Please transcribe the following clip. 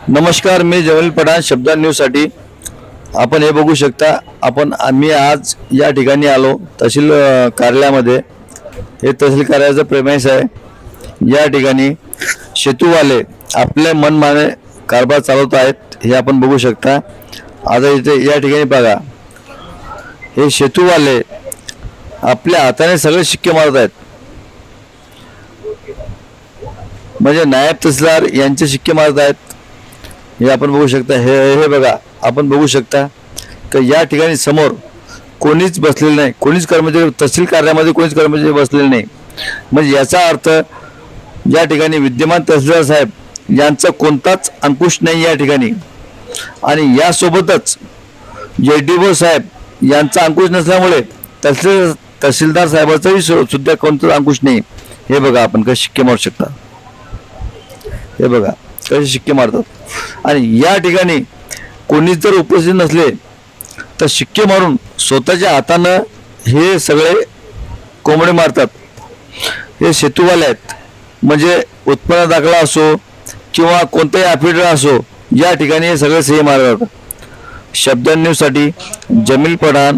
नमस्कार, मी जमील पठाण शब्द न्यूजसाठी। आपण हे बघू शकता, आम्ही आज या ठिकाणी आलो तहसील कार्यालयामध्ये। हे तहसील कार्यालयाचं प्रेमाइस आहे। या ठिकाणी शेतूवाले आपले मनमाने कारभार चालवत आहेत, हे आपण बघू शकता। आता इथे या ठिकाणी बघा, हे शेतूवाले आपल्या हाताने सगळे शिक्के मारत आहेत। म्हणजे नायब तहसीलदार यांचे शिक्के मारत आहेत, हे आपण बघू शकता। हे बघा, आपण बघू शकता की या ठिकाणी समोर कोणीच बसलेले नाही, कोणीच कर्मचारी तहसील कार्यालयामध्ये कोणीच कर्मचारी बसलेले नाही। म्हणजे याचा अर्थ या ठिकाणी विद्यमान तहसीलदार साहेब यांचा कोणताच अंकुश नाही या ठिकाणी। आणि यासोबतच जेडीओ साहेब यांचा अंकुश नसल्यामुळे तहसीलदार साहेबाचाही सुद्धा कोणताच अंकुश नाही। हे बघा, आपण कसे शिक्के मारू शकता, हे बघा कसे शिक्के मारतात। आणि या ठिकाणी कोणीच जर उपस्थित नसले तर शिक्के मारून स्वतःच्या हाताने हे सगळे कोंबडे मारतात। हे शेतूवाले आहेत, म्हणजे उत्पन्न दाखला असो किंवा कोणताही अफिडेविट असो, या ठिकाणी हे सगळे सही मारतात। शब्द न्यूजसाठी जमील पठाण,